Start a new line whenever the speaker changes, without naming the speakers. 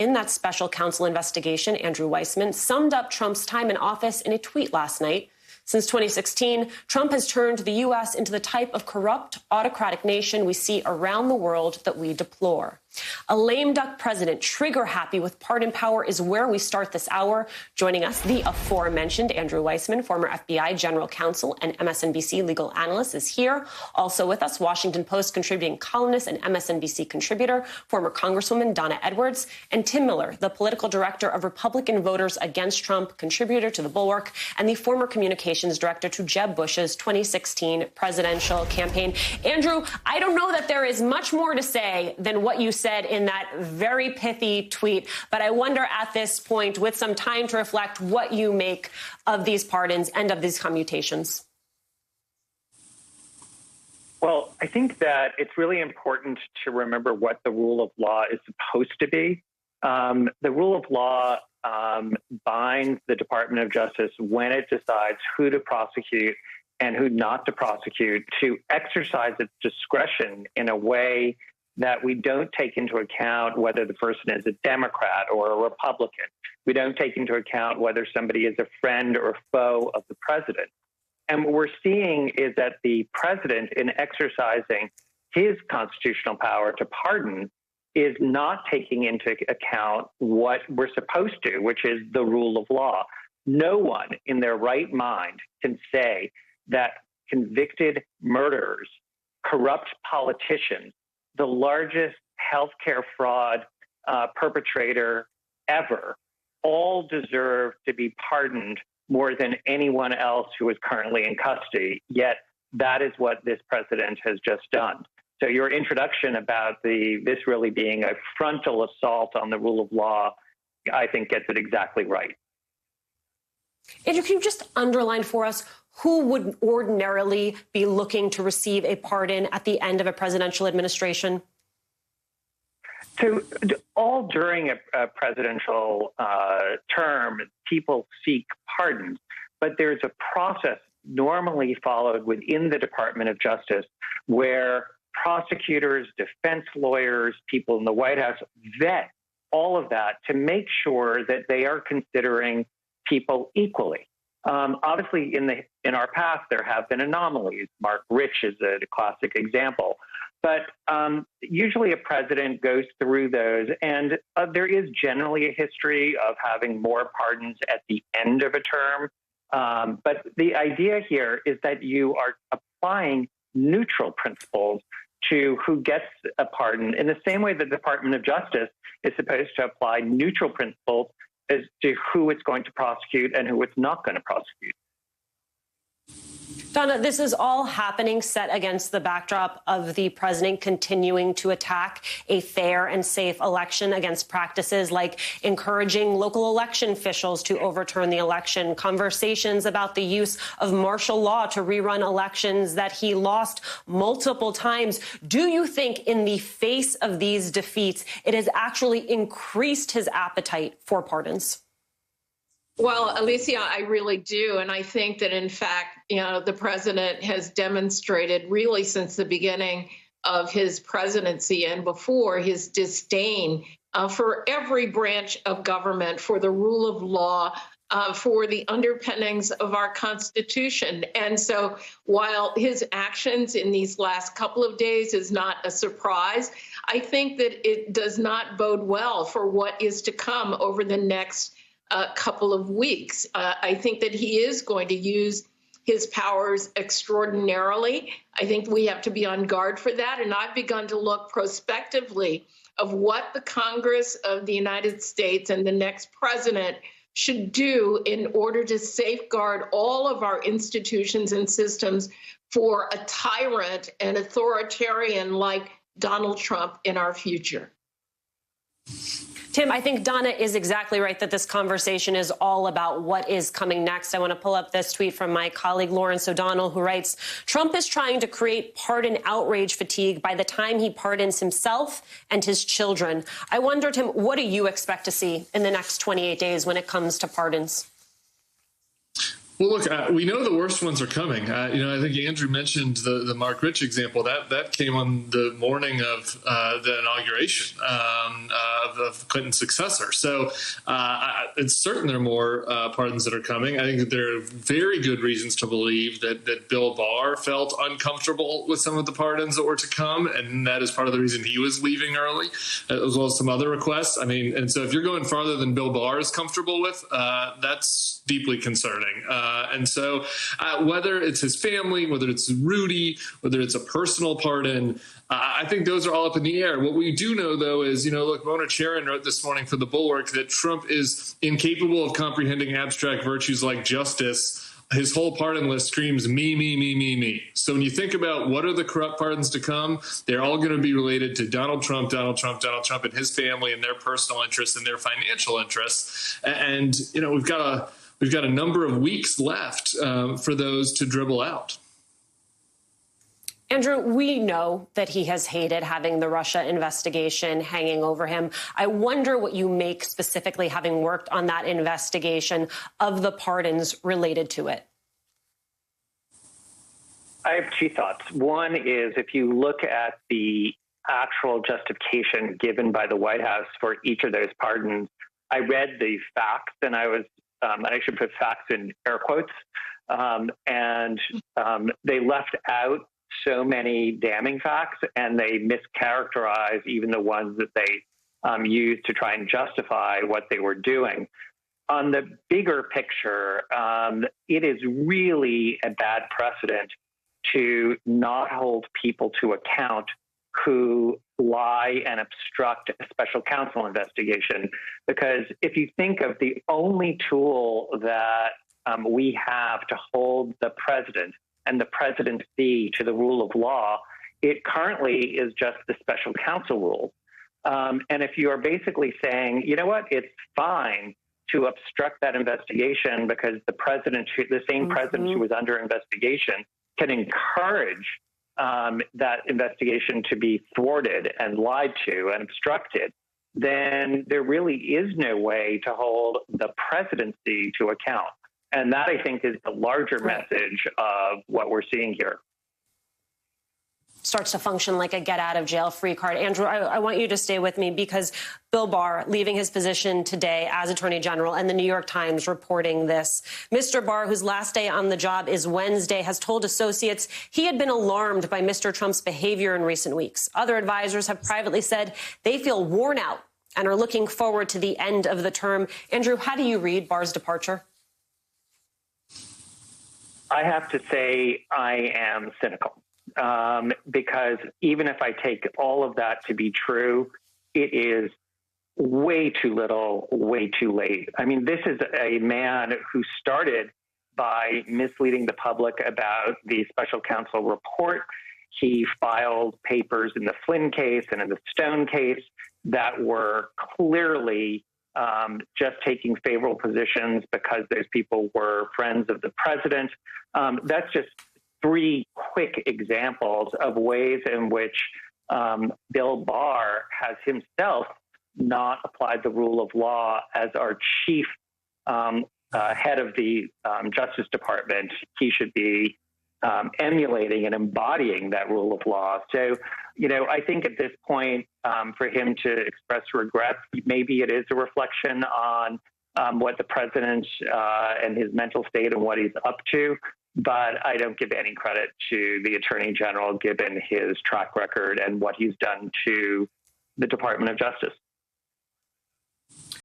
in that special counsel investigation, Andrew Weissmann, summed up Trump's time in office in a tweet last night. Since 2016, Trump has turned the U.S. into the type of corrupt, autocratic nation we see around the world that we deplore. A lame duck president, trigger happy with pardon power, is where we start this hour. Joining us, the aforementioned Andrew Weissmann, former FBI general counsel and MSNBC legal analyst, is here. Also with us, Washington Post contributing columnist and MSNBC contributor, former Congresswoman Donna Edwards, and Tim Miller, the political director of Republican Voters Against Trump, contributor to The Bulwark, and the former communications director to Jeb Bush's 2016 presidential campaign. Andrew, I don't know that there is much more to say than what you said in that very pithy tweet, but I wonder at this point, with some time to reflect, what you make of these pardons and of these commutations.
Well, I think that it's really important to remember what the rule of law is supposed to be. The rule of law binds the Department of Justice when it decides who to prosecute and who not to prosecute, to exercise its discretion in a way that we don't take into account whether the person is a Democrat or a Republican. We don't take into account whether somebody is a friend or foe of the president. And what we're seeing is that the president, in exercising his constitutional power to pardon, is not taking into account what we're supposed to, which is the rule of law. No one in their right mind can say that convicted murderers, corrupt politicians, the largest healthcare fraud perpetrator ever, all deserve to be pardoned more than anyone else who is currently in custody. Yet that is what this president has just done. So your introduction about this really being a frontal assault on the rule of law, I think gets it exactly right.
Andrew, can you just underline for us who would ordinarily be looking to receive a pardon at the end of a presidential administration?
So all during a presidential term, people seek pardons, but there's a process normally followed within the Department of Justice where prosecutors, defense lawyers, people in the White House vet all of that to make sure that they are considering people equally. Obviously, in our past, there have been anomalies. Mark Rich is a classic example. But usually a president goes through those, and there is generally a history of having more pardons at the end of a term. But the idea here is that you are applying neutral principles to who gets a pardon in the same way the Department of Justice is supposed to apply neutral principles as to who it's going to prosecute and who it's not going to prosecute.
Donna, this is all happening set against the backdrop of the president continuing to attack a fair and safe election against practices like encouraging local election officials to overturn the election, conversations about the use of martial law to rerun elections that he lost multiple times. Do you think in the face of these defeats, it has actually increased his appetite for pardons?
Well, Alicia, I really do. And I think that, in fact, the president has demonstrated really since the beginning of his presidency and before his disdain for every branch of government, for the rule of law, for the underpinnings of our Constitution. And so while his actions in these last couple of days is not a surprise, I think that it does not bode well for what is to come over the next couple of weeks. I think that he is going to use his powers extraordinarily. I think we have to be on guard for that. And I've begun to look prospectively of what the Congress of the United States and the next president should do in order to safeguard all of our institutions and systems for a tyrant and authoritarian like Donald Trump in our future.
Tim, I think Donna is exactly right that this conversation is all about what is coming next. I want to pull up this tweet from my colleague Lawrence O'Donnell, who writes, Trump is trying to create pardon outrage fatigue by the time he pardons himself and his children. I wonder, Tim, what do you expect to see in the next 28 days when it comes to pardons?
Well, look, we know the worst ones are coming. I think Andrew mentioned the Marc Rich example. That came on the morning of the inauguration of Clinton's successor. So it's certain there are more pardons that are coming. I think that there are very good reasons to believe that Bill Barr felt uncomfortable with some of the pardons that were to come, and that is part of the reason he was leaving early, as well as some other requests. And so if you're going farther than Bill Barr is comfortable with, that's deeply concerning. And so whether it's his family, whether it's Rudy, whether it's a personal pardon, I think those are all up in the air. What we do know, though, is, look, Mona Charen wrote this morning for The Bulwark that Trump is incapable of comprehending abstract virtues like justice. His whole pardon list screams me, me, me, me, me. So when you think about what are the corrupt pardons to come, they're all going to be related to Donald Trump, and his family and their personal interests and their financial interests. And, we've got a number of weeks left for those to dribble out.
Andrew, we know that he has hated having the Russia investigation hanging over him. I wonder what you make specifically, having worked on that investigation, of the pardons related to it.
I have two thoughts. One is, if you look at the actual justification given by the White House for each of those pardons, I read the facts, and I should put facts in air quotes, and they left out so many damning facts, and they mischaracterized even the ones that they used to try and justify what they were doing. On the bigger picture, it is really a bad precedent to not hold people to account who lie and obstruct a special counsel investigation. Because if you think of the only tool that we have to hold the president and the presidency to the rule of law, it currently is just the special counsel rule. And if you are basically saying, you know what, it's fine to obstruct that investigation because the same president who was under investigation can encourage that investigation to be thwarted and lied to and obstructed, then there really is no way to hold the presidency to account. And that, I think, is the larger message of what we're seeing here.
Starts to function like a get-out-of-jail-free card. Andrew, I want you to stay with me, because Bill Barr, leaving his position today as Attorney General, and the New York Times reporting this. Mr. Barr, whose last day on the job is Wednesday, has told associates he had been alarmed by Mr. Trump's behavior in recent weeks. Other advisors have privately said they feel worn out and are looking forward to the end of the term. Andrew, how do you read Barr's departure?
I have to say I am cynical, because even if I take all of that to be true, it is way too little, way too late. I mean, this is a man who started by misleading the public about the special counsel report. He filed papers in the Flynn case and in the Stone case that were clearly just taking favorable positions because those people were friends of the president. That's just three quick examples of ways in which Bill Barr has himself not applied the rule of law. As our chief head of the Justice Department, he should be emulating and embodying that rule of law. So, I think at this point, for him to express regret, maybe it is a reflection on what the president and his mental state and what he's up to. But I don't give any credit to the Attorney General, given his track record and what he's done to the Department of Justice.